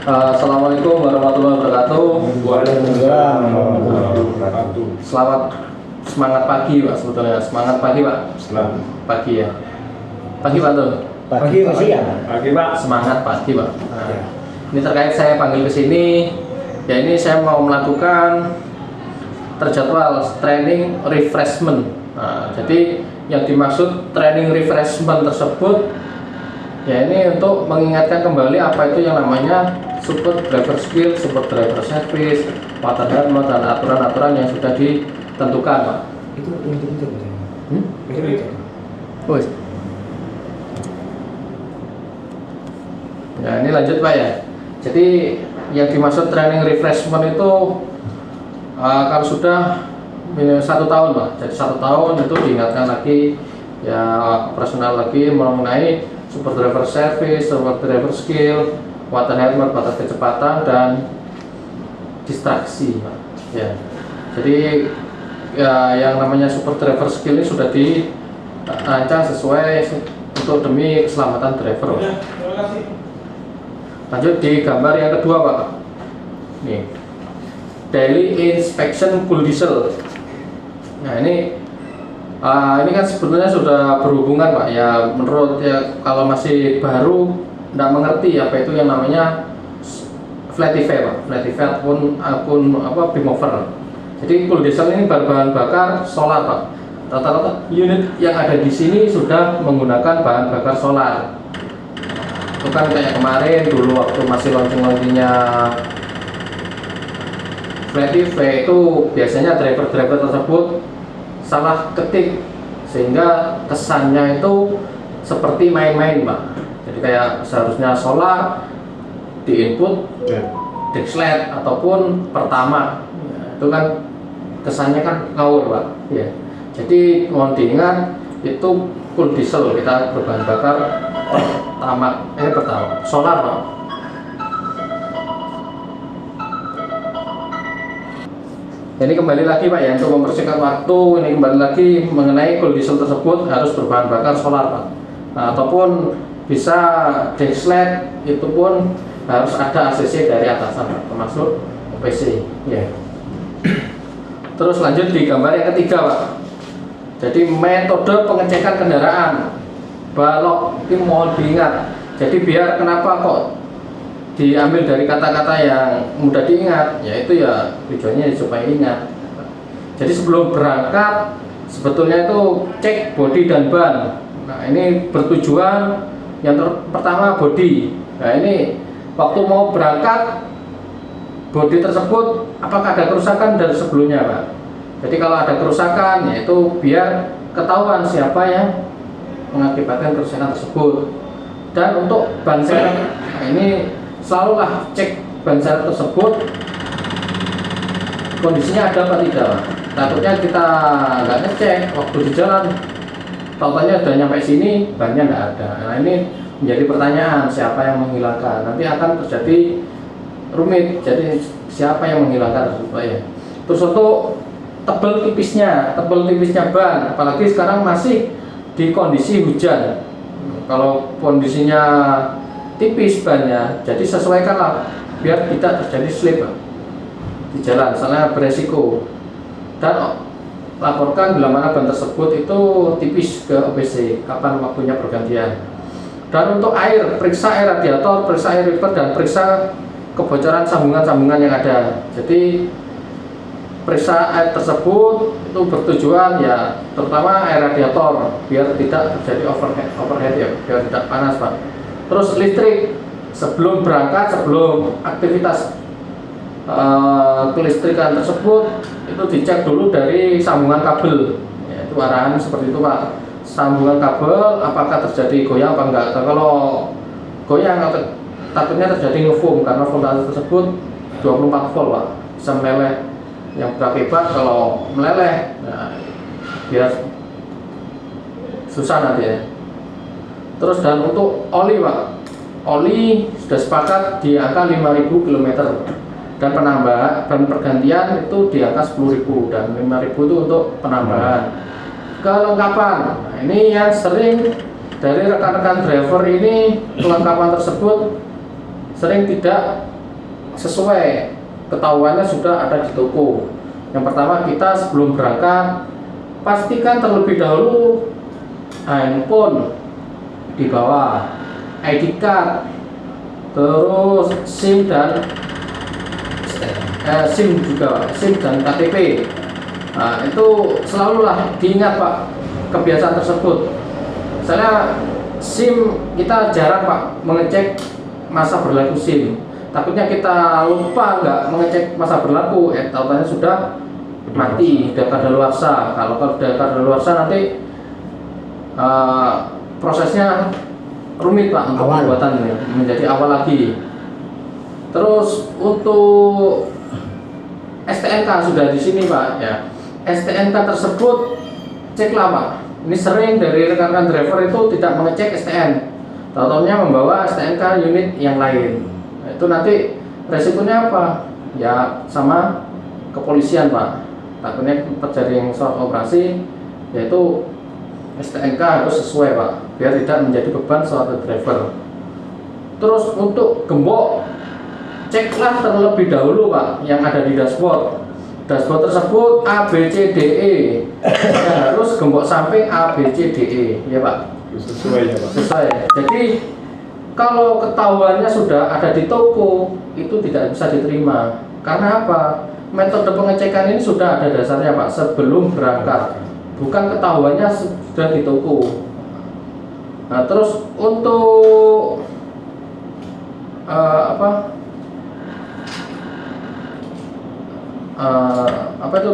Assalamualaikum warahmatullahi wabarakatuh. Waalaikumsalam warahmatullahi wabarakatuh. Selamat semangat pagi Pak, sebetulnya semangat pagi Pak. Selamat Pagi ya. Pagi Pak tuh. pagi Pak. Pagi Pak. Semangat pagi Pak. Nah, ini terkait saya panggil ke sini. Ya ini saya mau melakukan terjadwal training refreshment. Nah, jadi yang dimaksud training refreshment tersebut ya ini untuk mengingatkan kembali apa itu yang namanya support driver skill, support driver service, water helmet dan aturan-aturan yang sudah ditentukan Pak. Itu Wih. Ya ini lanjut Pak ya. Jadi yang dimaksud training refreshment itu kalau sudah 1 tahun Pak. Jadi 1 tahun itu diingatkan lagi ya operasional lagi mengenai super driver service, super driver skill, water helmet, batas kecepatan dan distraksi Pak. Ya. Jadi ya yang namanya super driver skill ini sudah dirancang sesuai untuk demi keselamatan driver. Lanjut di gambar yang kedua Pak. Nih. Daily inspection full diesel. Nah ini kan sebetulnya sudah berhubungan Pak ya, menurut ya kalau masih baru tidak mengerti apa itu yang namanya flat EV Pak, flat EV akun bimover. Jadi full diesel ini berbahan bakar solar Pak. Rata-rata unit yang ada di sini sudah menggunakan bahan bakar solar. Itu kan kayak kemarin dulu waktu masih launching-launchingnya flat EV itu biasanya driver-driver tersebut salah ketik sehingga kesannya itu seperti main-main Pak. Jadi kayak seharusnya solar di input dexlet ataupun pertama ya, itu kan kesannya kan ngawur Pak ya. Jadi mohon diingat itu full diesel, kita berbahan bakar pertama solar Pak. Ini kembali lagi Pak ya, untuk mempersingkat waktu ini kembali lagi mengenai full diesel tersebut harus berbahan bakar solar Pak. Nah, ataupun bisa dexlet itu pun harus ada ACC dari atasan Pak, termasuk OPC ya. Terus lanjut di gambar yang ketiga Pak. Jadi metode pengecekan kendaraan balok ini mohon diingat. Jadi biar kenapa kok diambil dari kata-kata yang mudah diingat, yaitu ya tujuannya supaya ingat. Jadi sebelum berangkat sebetulnya itu cek bodi dan ban. Nah ini bertujuan yang pertama bodi. Nah ini waktu mau berangkat bodi tersebut apakah ada kerusakan dari sebelumnya Pak. Jadi kalau ada kerusakan yaitu biar ketahuan siapa yang mengakibatkan kerusakan tersebut. Dan untuk ban serep, nah ini selalulah cek ban serep tersebut kondisinya ada apa tidak. Takutnya kita nggak ngecek waktu di jalan, tahu-tahunya udah nyampe sini bannya nggak ada. Nah ini menjadi pertanyaan siapa yang menghilangkan. Nanti akan terjadi rumit. Jadi siapa yang menghilangkan tersebut ya. Terus untuk tebal tipisnya ban, apalagi sekarang masih di kondisi hujan. Kalau kondisinya tipis bannya, jadi sesuaikanlah biar tidak terjadi slip di jalan, misalnya beresiko. Dan laporkan bila mana ban tersebut itu tipis ke OPC, kapan waktunya pergantian. Dan untuk air, periksa air radiator, periksa air wiper, dan periksa kebocoran sambungan-sambungan yang ada. Jadi periksa air tersebut itu bertujuan ya terutama air radiator biar tidak terjadi overhead ya, biar tidak panas Pak. Terus listrik sebelum berangkat, sebelum aktivitas kelistrikan tersebut itu dicek dulu dari sambungan kabel ya, itu arahan seperti itu Pak. Sambungan kabel apakah terjadi goyang apa enggak. Kalau goyang takutnya terjadi ngefoam karena voltase tersebut 24 volt Pak, bisa meleleh. Yang berakibat kalau meleleh nah, biar susah nanti ya. Terus dan untuk oli Pak, oli sudah sepakat di angka 5.000 km dan penambahan dan pergantian itu di angka 10.000 dan 5.000 itu untuk penambahan. Kelengkapan, nah, ini yang sering dari rekan-rekan driver ini kelengkapan tersebut sering tidak sesuai ketahuannya sudah ada di toko. Yang pertama, kita sebelum berangkat pastikan terlebih dahulu handphone dibawa, ID card, terus SIM dan SIM juga, SIM dan KTP. Nah, itu selalulah diingat Pak kebiasaan tersebut. Saya SIM kita jarang Pak mengecek masa berlaku SIM. Takutnya kita lupa nggak mengecek masa berlaku, tahu-tahu sudah mati, sudah kadaluarsa. Kalau sudah kadaluarsa nanti prosesnya rumit Pak untuk pembuatannya, menjadi awal lagi. Terus untuk STNK sudah di sini Pak ya. STNK tersebut ceklah Pak. Ini sering dari rekan-rekan driver itu tidak mengecek STN, tahu-tahunya membawa STNK unit yang lain. Nah, itu nanti resikonya apa? Ya sama kepolisian Pak. Takutnya terjadi suatu operasi, yaitu STNK harus sesuai Pak, biar tidak menjadi beban suatu driver. Terus untuk gembok, ceklah terlebih dahulu Pak yang ada di dashboard. Dashboard tersebut A, B, C, D, E. Ya, harus gembok samping A, B, C, D, E, ya Pak. Sesuai ya Pak. Sesuai. Jadi kalau ketahuannya sudah ada di toko, itu tidak bisa diterima. Karena apa? Metode pengecekan ini sudah ada dasarnya Pak sebelum berangkat. Bukan ketahuannya sudah di toko. Nah, terus untuk apa itu